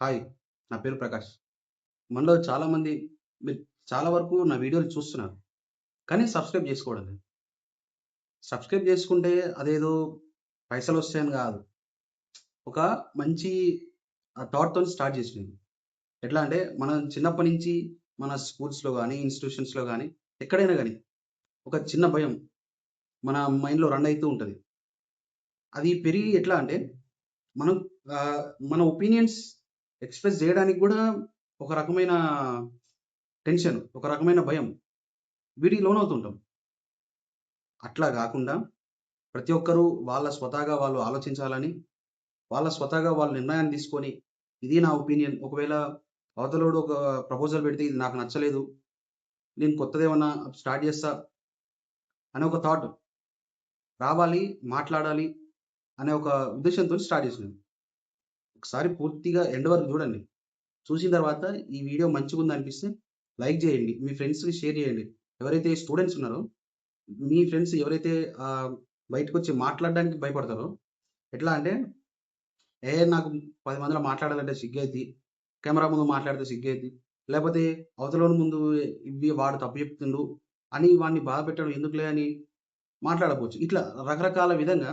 Hi. నా పేరు ప్రకాష్. మనలో చాలామంది మీరు చాలా వరకు నా వీడియోలు చూస్తున్నారు. కానీ సబ్‌స్క్రైబ్ చేసుకోవడం లేదు. సబ్‌స్క్రైబ్ చేసుకుంటే అదేదో పైసలొస్తాయని గాదు. ఒక మంచి థాట్‌తోని స్టార్ట్ చేసినది. ఎట్లా అంటే మనం చిన్నప్పటి నుంచి మన స్కూల్స్‌లో గాని, ఇన్‌స్టిట్యూషన్స్‌లో గాని, ఎక్కడైనా గాని ఒక చిన్న భయం మన మైండ్‌లో రన్ అయితూ ఉంటది. అది పెరిగి ఎట్లా అంటే మనం ఆహ్, మన ఒపీనియన్స్ ఎక్స్‌ప్రెస్ జేయడానికి గూడా ఒక రకమైన టెన్షన్, ఒక రకమైన భయం వీటికి లోనవుతుంటాం. అట్లా గాకుండా ప్రతి ఒక్కరు వాళ్ళ స్వతహాగా వాళ్ళు ఆలోచించాలని, వాళ్ళ స్వతహాగా వాళ్ళు నిర్ణయాన్ని తీసుకొని, ఇది నా ఒపీనియన్. ఒకవేళ అవతలోడు ఒక ప్రపోజల్ పెడితే ఇది నాకు నచ్చలేదు. నేను కొత్తదేమన్నా స్టార్ట్ చేస్తా అనే ఒక థాట్ రావాలి, మాట్లాడాలి అనే ఒక ఉద్దేశ్యంతోని స్టార్ట్ చేసినాను. ఒకసారి పూర్తిగా ఎండ్ వరకు చూడండి. చూసిన తర్వాత ఈ వీడియో మంచిగుందనిపిస్తే లైక్ చేయండి. మీ ఫ్రెండ్స్‌కి షేర్ చేయండి. ఎవరైతే స్టూడెంట్స్ ఉన్నారో, మీ ఫ్రెండ్స్ ఎవరైతే ఆహ్, బయటకొచ్చి మాట్లాడడానికి భయపడతారో, ఎట్లా అంటే నాకు 10 మందిలో మాట్లాడాలంటే సిగ్గైద్ది. కెమెరా ముందు మాట్లాడితే సిగ్గైద్ది. లేపోతే అవతలోని ముందు వాడు తప్పు చెప్తుండు అని వాడిని బాధపెట్టడం ఎందుకులే అని మాట్లాడకపోవచ్చు. ఇట్లా రకరకాల విధంగా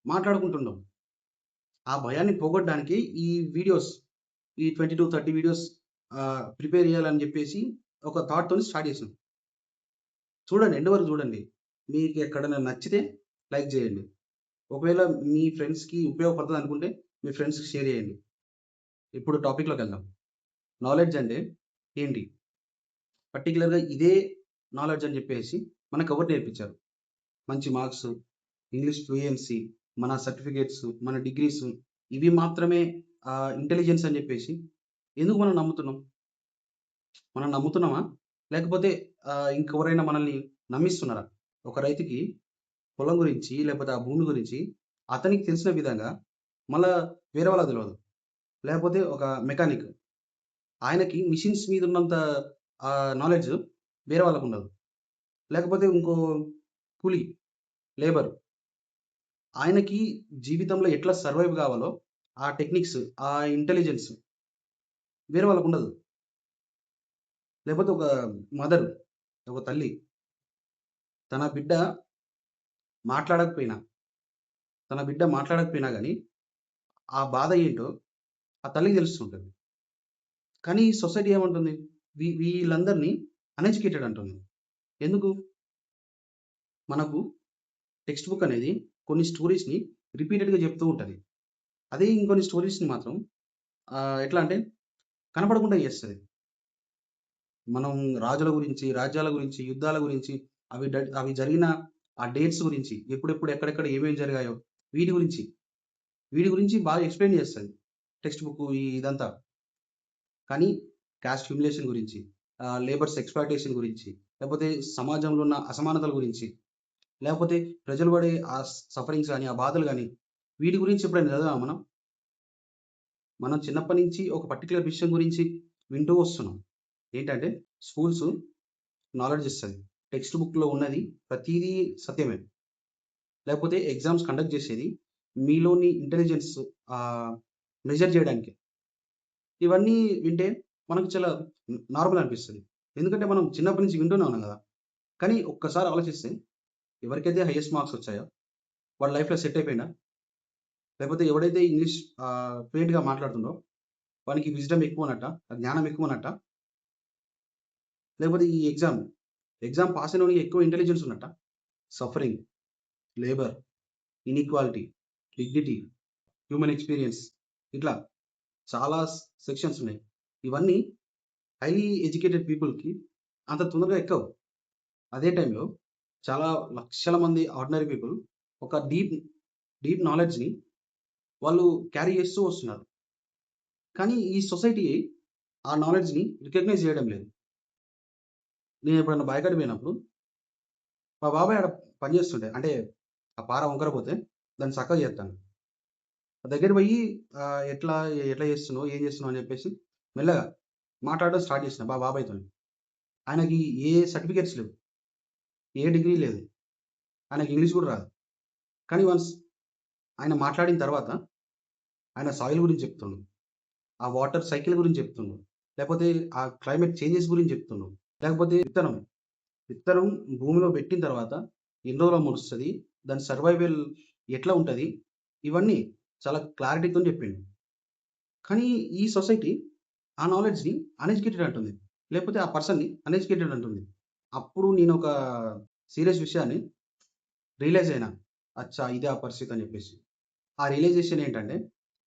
మాట్లాడుకుంటుండం. ఆ భయాన్ని పోగొట్టడానికి ఈ వీడియోస్ ఈ 20-30 వీడియోస్ ప్రిపేర్ చేయాలని చెప్పేసి ఒక థాట్‌తోని స్టార్ట్ చేశాను. చూడండి. ఎండ్ వరకు చూడండి. మీకు ఎక్కడైనా నచ్చితే లైక్ చేయండి. ఒకవేళ మీ ఫ్రెండ్స్‌కి ఉపయోగపడతదనుకుంటే మీ ఫ్రెండ్స్‌కి షేర్ చేయండి. ఇప్పుడు టాపిక్‌లోకెళ్దాం. నాలెడ్జ్ అంటే ఏంటి? పర్టిక్యులర్‌గా ఇదే నాలెడ్జ్ అని జెప్పేసి మనకెవరు నేర్పించారు? మంచి మార్క్స్, ఇంగ్లీష్ ఫ్లూయెన్సీ, మన సర్టిఫికేట్స్, మన డిగ్రీస్ ఇవి మాత్రమే ఇంటెలిజెన్స్ అని జెప్పేసి ఎందుకు మనం నమ్ముతున్నాం? మనం నమ్ముతున్నామా? లేకపోతే ఇంకెవరైనా మనల్ని నమ్మిస్తున్నారా? ఒక రైతుకి పొలం గురించి, లేకపోతే ఆ భూమి గురించి అతనికి తెలిసిన విధంగా మళ్ళా వేరే వాళ్ళకి తెలవదు. లేకపోతే ఒక మెకానిక్ ఆయనకి మిషన్స్ మీదున్నంత నాలెడ్జ్ వేరే వాళ్ళకుండదు. లేకపోతే ఇంకో కూలి, లేబర్ ఆయనకి జీవితంలో ఎట్లా సర్వైవ్ గావాలో ఆ టెక్నిక్స్, ఆ ఇంటెలిజెన్స్ వేరే వాళ్ళకుండదు. లేకపోతే ఒక మదర్, ఒక తల్లి తన బిడ్డ మాట్లాడకపోయినా, తన బిడ్డ మాట్లాడకపోయినా గాని ఆ బాధ ఏంటో ఆ తల్లికి తెలుస్తుంటది. కానీ ఈ సొసైటీ ఏమంటుంది? వీళ్ళందరిని అన్‌ఎడ్యుకేటెడ్ అంటుంది. ఎందుకు? మనకు టెక్స్ట్ బుక్ అనేది కొన్ని స్టోరీస్‌ని రిపీటెడ్‌గా చెప్తూ ఉంటది. అదే ఇంకొన్ని స్టోరీస్‌ని మాత్రం ఎట్లా అంటే కనపడకుండా చేస్తది. మనం రాజుల గురించి, రాజ్యాల గురించి, యుద్ధాల గురించి, అవి జరిగిన ఆ డేట్స్ గురించి, ఎప్పుడెప్పుడు, ఎక్కడెక్కడ ఏమేమి జరిగాయో వీటి గురించి, వీటి గురించి బాగా ఎక్స్‌ప్లెయిన్ చేస్తది. టెక్స్ట్ బుక్ ఇదంతా. కానీ కాస్ట్ హ్యూమిలియేషన్ గురించి, లేబర్స్ ఎక్స్‌ప్లాయిటేషన్ గురించి, లేకపోతే సమాజంలో ఉన్న అసమానతల గురించి, లేకపోతే ప్రజలు పడే ఆ సఫరింగ్స్ గాని, ఆ బాధలు గాని, వీటి గురించి ఎప్పుడైనా చదివామా మనం? మనం చిన్నప్పటి నుంచి ఒక పర్టిక్యులర్ విషయం గురించి వింటూ వస్తున్నాం. ఏంటంటే స్కూల్సు నాలెడ్జ్ ఇస్తది. టెక్స్ట్ బుక్‌లో ఉన్నది ప్రతీదీ సత్యమే. లేకపోతే ఎగ్జామ్స్ కండక్ట్ చేసేది మీలోని ఇంటెలిజెన్స్ ఆహ్, మెజర్ చేయడానికి. ఇవన్నీ వింటే మనకు చాలా నార్మల్ అనిపిస్తది. ఎందుకంటే మనం చిన్నప్పటి నుంచి వింటూనే ఉన్నాం గదా! కానీ ఒక్కసారి ఆలోచిస్తే ఎవరికైతే హైయెస్ట్ మార్క్స్ వచ్చాయో వాడు లైఫ్‌లో సెట్ అయిపోయిండా? లేకపోతే ఎవడైతే ఇంగ్లీష్ ఫ్లూయెంట్‌గా మాట్లాడుతుండో వానికి విజ్డమ్ ఎక్కువన్నట్టా? జ్ఞానం ఎక్కువన్నట్టా? లేకపోతే ఈ ఎగ్జామ్ పాస్ అయినోనికి ఎక్కువ ఇంటెలిజెన్స్ ఉన్నట్టా? Suffering, labour, inequality, dignity, human experience ఇట్లా చాలా సెక్షన్స్ ఉన్నాయి. ఇవన్నీ హైలీ ఎడ్యుకేటెడ్ పీపుల్‌కి అంత తొందరగా ఎక్కవు. అదే టైంలో చాలా లక్షల మంది ఆర్డినరీ పీపుల్ ఒక డీప్ నాలెడ్జ్‌ని వాళ్ళు క్యారీ చేస్తూ వస్తున్నారు. కానీ ఈ సొసైటీ ఆ నాలెడ్జ్‌ని రికగ్నైజ్ చేయడం లేదు. నేనెప్పుడన్నా బాయికాడికి పోయినప్పుడు మా బాబాయ్ ఆడ పని చేస్తుండే. అంటే ఆ పార వంకర పోతే దాన్ని సక్కగా చేత్తాను. దగ్గరికి పోయి ఎట్లా ఎట్లా చేస్తున్నావు? ఏం చేస్తున్నావు? అని చెప్పేసి మెల్లగా మాట్లాడడం స్టార్ట్ చేసిన బాబాయ్‌తోని. ఆయనకి ఏ సర్టిఫికేట్స్ లేవు. ఏ డిగ్రీ లేదు. ఆయనకి ఇంగ్లీష్ కూడా రాదు. కానీ వన్స్ ఆయన మాట్లాడిన తర్వాత ఆయన సాయిల్ గురించి చెప్తుండు. ఆ వాటర్ సైకిల్ గురించి చెప్తుండు. లేకపోతే ఆ క్లైమేట్ చేంజెస్ గురించి చెప్తుండు. లేకపోతే విత్తనం భూమిలో పెట్టిన తర్వాత ఎన్ని రోజుల్లో మొలుస్తది? దాని సర్వైవల్ ఎట్లా ఉంటది? ఇవన్నీ చాలా క్లారిటీతోని చెప్పిండు. కానీ ఈ సొసైటీ ఆ నాలెడ్జ్‌ని అన్‌ఎడ్యుకేటెడ్ అంటుంది. లేకపోతే ఆ పర్సన్‌ని అన్‌ఎడ్యుకేటెడ్ అంటుంది. అప్పుడు నేనొక సీరియస్ విషయాన్ని రియలైజ్ అయినా. అచ్చా! ఇదే ఆ పరిస్థితి అని చెప్పేసి. ఆ రియలైజేషన్ ఏంటంటే,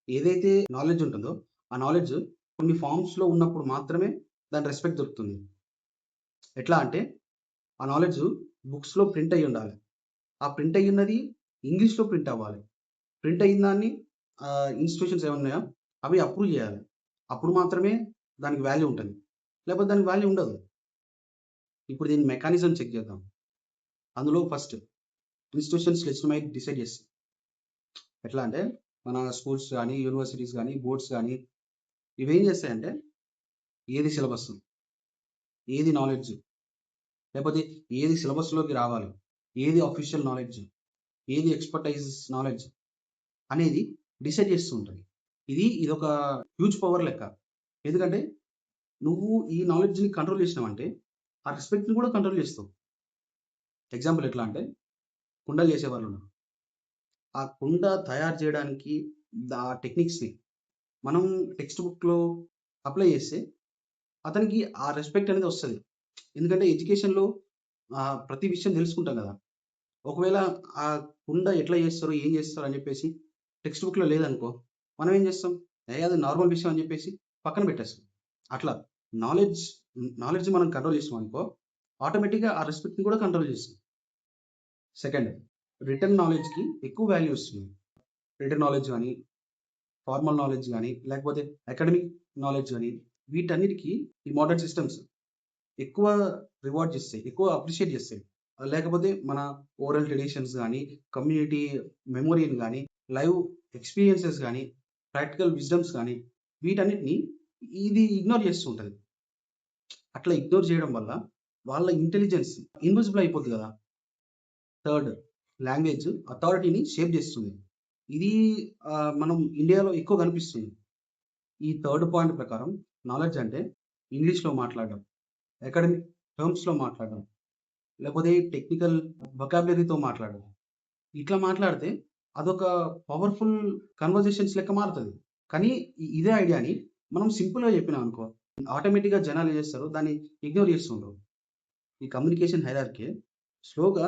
ఏదైతే నాలెడ్జ్ ఉంటుందో, ఆ నాలెడ్జ్ కొన్ని ఫార్మ్స్‌లో ఉన్నప్పుడు మాత్రమే దాని రెస్పెక్ట్ దొరుకుతుంది. ఎట్లా అంటే, ఆ నాలెడ్జ్ బుక్స్‌లో ప్రింట్ అయ్యుండాలి. ఆ ప్రింట్ అయ్యున్నది ఇంగ్లీష్‌లో ప్రింట్ అవ్వాలి. ప్రింట్ అయిన దాన్ని ఇన్‌స్టిట్యూషన్స్ ఏమున్నాయో అవి అప్రూవ్ చేయాలి. అప్పుడు మాత్రమే దానికి వాల్యూ ఉంటది. లేకపోతే దానికి వాల్యూ ఉండదు. ఇప్పుడు దీని మెకానిజం చెక్ చేద్దాం. అందులో ఫస్ట్ ఇన్‌స్టిట్యూషన్స్ లెజిటిమైట్ డిసైడ్ చేస్తాయి. ఎట్లా అంటే, మన స్కూల్స్ గాని, యూనివర్సిటీస్ గాని, బోర్డ్స్ గాని ఇవేం చేస్తాయంటే, ఏది సిలబస్, ఏది నాలెడ్జ్, లేకపోతే ఏది సిలబస్‌లోకి రావాలి, ఏది అఫీషియల్ నాలెడ్జ్, ఏది ఎక్స్‌పర్టైజ్ నాలెడ్జ్ అనేది డిసైడ్ చేస్తూ ఉంటది. ఇదొక హ్యూజ్ పవర్ లెక్క. ఎందుకంటే, నువ్వు ఈ నాలెడ్జ్‌ని కంట్రోల్ చేసినావంటే, ఆ రెస్పెక్ట్‌ని కూడా కంట్రోల్ చేస్తావు. ఎగ్జాంపుల్ ఎట్లా అంటే, కుండలు చేసేవాళ్ళున్నారు. ఆ కుండ తయారు చేయడానికి ఆ టెక్నిక్స్‌ని మనం టెక్స్ట్ బుక్‌లో అప్లై చేస్తే, అతనికి ఆ రెస్పెక్ట్ అనేది వస్తది. ఎందుకంటే ఎడ్యుకేషన్‌లో ప్రతి విషయం తెలుసుకుంటాం గదా! ఒకవేళ ఆ కుండ ఎట్లా చేస్తారు, ఏం చేస్తారు అని చెప్పేసి టెక్స్ట్ బుక్‌లో లేదనుకో, మనం ఏం చేస్తాం? అది నార్మల్ విషయం అని చెప్పేసి పక్కన పెట్టేస్తాం. అట్లా నాలెడ్జ్ నాలెడ్జ్ మనం కంట్రోల్ చేసామనుకో, ఆటోమేటిక్‌గా ఆ రెస్పెక్ట్‌ని కూడా కంట్రోల్ చేస్తాం. సెకండ్, రిటన్ నాలెడ్జ్‌కి ఎక్కువ వాల్యూ వస్తుంది. రిటన్ నాలెడ్జ్ గాని, ఫార్మల్ నాలెడ్జ్ గాని, లేకపోతే అకాడమిక్ నాలెడ్జ్ గాని, వీటన్నిటికి ఈ మోడర్న్ సిస్టమ్స్ ఎక్కువ రివార్డ్ చేస్తాయి. ఎక్కువ అప్రిషియేట్ చేస్తాయి. లేకపోతే మన ఓరల్ ట్రెడిషన్స్ గాని, కమ్యూనిటీ మెమోరీని గాని, లైవ్ ఎక్స్‌పీరియన్సెస్ గాని, ప్రాక్టికల్ విజ్డమ్స్ గాని, వీటన్నిటిని ఇది ఇగ్నోర్ చేస్తూ ఉంటది. అట్లా ఇగ్నోర్ చేయడం వల్ల వాళ్ళ ఇంటెలిజెన్స్ ఇన్విజిబుల్ అయిపోద్ది గదా! థర్డ్, లాంగ్వేజ్ అథారిటీని షేప్ చేస్తుంది. ఇది మనం ఇండియాలో ఎక్కువ కనిపిస్తుంది. ఈ థర్డ్ పాయింట్ ప్రకారం నాలెడ్జ్ అంటే ఇంగ్లీష్‌లో మాట్లాడడం, అకాడమిక్ టర్మ్స్‌లో మాట్లాడడం, లేకపోతే టెక్నికల్ వొకాబులరీతో మాట్లాడడం. ఇట్లా మాట్లాడితే అదొక పవర్‌ఫుల్ కన్వర్జేషన్స్ లెక్క మారుతది. కానీ ఇదే ఐడియాని మనం సింపుల్‌గా చెప్పినామనుకో, ఆటోమేటిక్‌గా జనాలు ఏం చేస్తారు, దాన్ని ఇగ్నోర్ చేస్తుండ్రు. ఈ కమ్యూనికేషన్ హైరార్కీ స్లోగా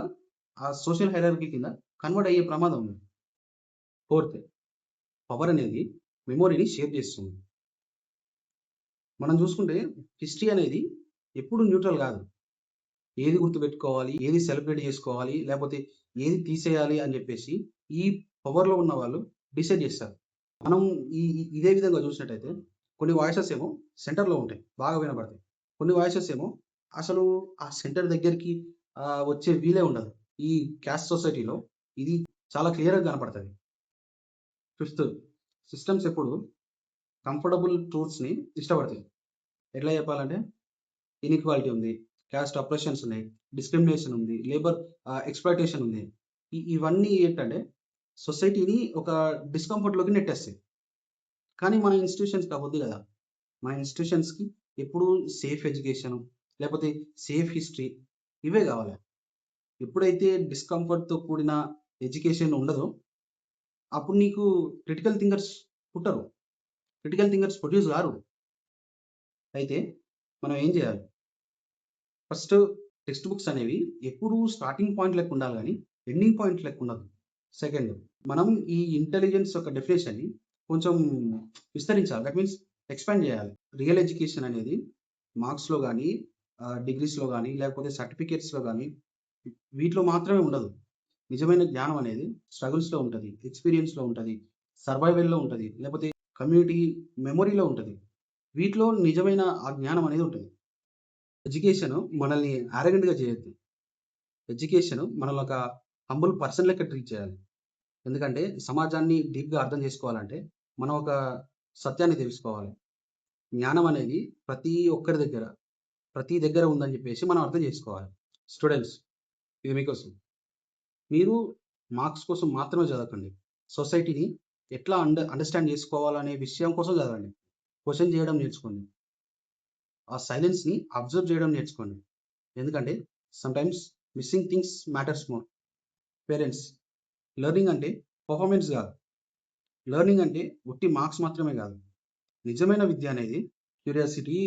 ఆ సోషల్ హైరార్కీ కింద కన్వర్ట్ అయ్యే ప్రమాదం ఉంది. ఫోర్త్, పవర్ అనేది మెమోరీని షేప్ చేస్తుంది. మనం చూసుకుంటే హిస్టరీ అనేది ఎప్పుడు న్యూట్రల్ కాదు. ఏది గుర్తుపెట్టుకోవాలి, ఏది సెలబ్రేట్ చేసుకోవాలి, లేపోతే ఏది తీసేయాలి అని చెప్పేసి ఈ పవర్‌లో ఉన్న వాళ్ళు డిసైడ్ చేస్తారు. మనం ఇదే విధంగా చూసినట్టయితే కొన్ని వాయిసెస్ ఏమో సెంటర్‌లో ఉంటాయి. బాగా వినబడతాయి. కొన్ని వాయిసెస్ ఏమో అసలు ఆ సెంటర్ దగ్గరికి వచ్చే వీలే ఉండదు. ఈ క్యాస్ట్ సొసైటీలో ఇది చాలా క్లియర్‌గా కనపడతది. ఫిఫ్త్, సిస్టమ్స్ ఎప్పుడు కంఫర్టబుల్ ట్రూత్స్‌ని ఇష్టపడతాయి. ఎట్లా చెప్పాలంటే ఇన్‌ఈక్వాలిటీ ఉంది. క్యాస్ట్ అప్రెషన్స్ ఉన్నాయి. డిస్క్రిమినేషన్ ఉంది. లేబర్ ఎక్స్‌ప్లాయిటేషన్ ఉంది. ఇవన్నీ ఏంటంటే సొసైటీని ఒక డిస్కంఫర్ట్‌లోకి నెట్టేస్తాయి. కానీ మన ఇన్‌స్టిట్యూషన్స్‌కి అవ్వద్దు గదా! మన ఇన్‌స్టిట్యూషన్స్‌కి ఎప్పుడు సేఫ్ ఎడ్యుకేషను, లేపోతే సేఫ్ హిస్టరీ ఇవే గావాలి. ఎప్పుడైతే డిస్కంఫర్ట్‌తో కూడిన ఎడ్యుకేషన్ ఉండదో, అప్పుడు నీకు క్రిటికల్ థింకర్స్ పుట్టరు. క్రిటికల్ థింకర్స్ ప్రొడ్యూస్ గారు. అయితే మనం ఏం జేయాలి? ఫస్ట్ టెక్స్ట్ బుక్స్ అనేవి ఎప్పుడూ స్టార్టింగ్ పాయింట్ లెక్క ఉండాలి గానీ, ఎండింగ్ పాయింట్ లెక్క ఉండదు. సెకండ్, మనం ఈ ఇంటెలిజెన్స్ యొక్క డెఫినిషన్‌ని కొంచెం విస్తరించాలి. దట్ మీన్స్ ఎక్స్‌పాండ్ జేయాలి. రియల్ ఎడ్యుకేషన్ అనేది మార్క్స్‌లో గానీ, డిగ్రీస్‌లో గానీ, లేకపోతే సర్టిఫికేట్స్‌లో గానీ, వీటిలో మాత్రమే ఉండదు. నిజమైన జ్ఞానం అనేది స్ట్రగుల్స్‌లో ఉంటది. ఎక్స్‌పీరియన్స్‌లో ఉంటది. సర్వైవల్‌లో ఉంటది. లేకపోతే కమ్యూనిటీ మెమొరీలో ఉంటది. వీటిలో నిజమైన ఆ జ్ఞానం అనేది ఉంటది. ఎడ్యుకేషన్ మనల్ని యారగెంట్‌గా చేయొద్దు. ఎడ్యుకేషన్ మనల్ని ఒక హంబుల్ పర్సన్ లెక్క ట్రీట్ చేయాలి. ఎందుకంటే సమాజాన్ని డీప్‌గా అర్థం చేసుకోవాలంటే మనం ఒక సత్యాన్ని తెలుసుకోవాలి. జ్ఞానం అనేది ప్రతి దగ్గర ఉందని చెప్పేసి మనం అర్థం చేసుకోవాలి. స్టూడెంట్స్, ఇది మీకోసం. మీరు మార్క్స్ కోసం మాత్రమే చదవకండి. సొసైటీని ఎట్లా అండర్‌స్టాండ్ చేసుకోవాలనే విషయం కోసం చదవండి. క్వెషన్ చేయడం నేర్చుకోండి. ఆ సైలెన్స్‌ని అబ్జర్వ్ చేయడం నేర్చుకోండి. ఎందుకంటే sometimes missing things matters more. Parents, learning అంటే పర్ఫార్మెన్స్ కాదు. లెర్నింగ్ అంటే ఉట్టి మార్క్స్ మాత్రమే కాదు. నిజమైన విద్య అనేది క్యూరియాసిటీ,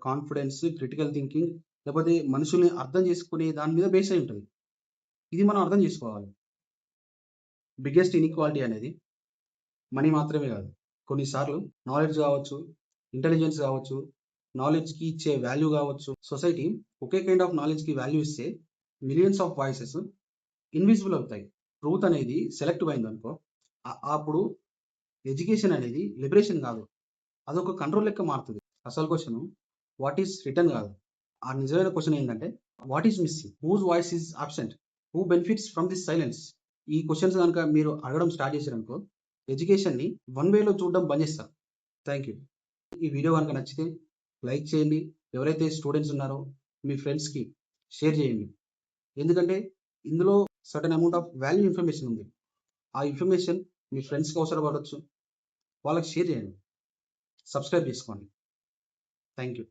కాన్ఫిడెన్స్, క్రిటికల్ థింకింగ్, లేకపోతే మనుషుల్ని అర్థం చేసుకునే దాని మీద బేస్ అయి ఉంటుంది. ఇది మనం అర్థం చేసుకోవాలి. బిగ్గెస్ట్ ఇన్‌ఈక్వాలిటీ అనేది మనీ మాత్రమే కాదు. కొన్నిసార్లు నాలెడ్జ్ కావచ్చు, ఇంటెలిజెన్స్ కావచ్చు, నాలెడ్జ్‌కి ఇచ్చే వాల్యూ కావచ్చు. సొసైటీ ఒకే కైండ్ ఆఫ్ నాలెడ్జ్‌కి వాల్యూ ఇస్తే మిలియన్స్ ఆఫ్ వాయిసెస్ ఇన్విజిబుల్ అవుతాయి. ట్రూత్ అనేది సెలెక్టివ్ అయిందనుకో, అప్పుడు ఎడ్యుకేషన్ అనేది లిబరేషన్ కాదు. అదొక కంట్రోల్ లెక్క మారుతది. అసలు క్వెషన్ వాట్ ఈస్ రిటర్న్ కాదు. ఆ నిజమైన క్వెషన్ ఏంటంటే what is missing? Whose voice is absent? Who benefits from this silence? ఈ క్వెషన్స్ గనుక మీరు అడగడం స్టార్ట్ చేశారనుకో, ఎడ్యుకేషన్‌ని వన్ వేలో చూడడం బంద్ చేస్తారు. Thank you. ఈ వీడియో గనుక నచ్చితే లైక్ చేయండి. ఎవరైతే స్టూడెంట్స్ ఉన్నారో మీ ఫ్రెండ్స్‌కి షేర్ చేయండి. ఎందుకంటే ఇందులో certain amount of value information ఉంది. ఆ ఇన్ఫర్మేషన్ మీ ఫ్రెండ్స్‌కి అవసరపడొచ్చు. వాళ్ళకి షేర్ చేయండి. సబ్స్క్రైబ్ చేసుకోండి. Thank you.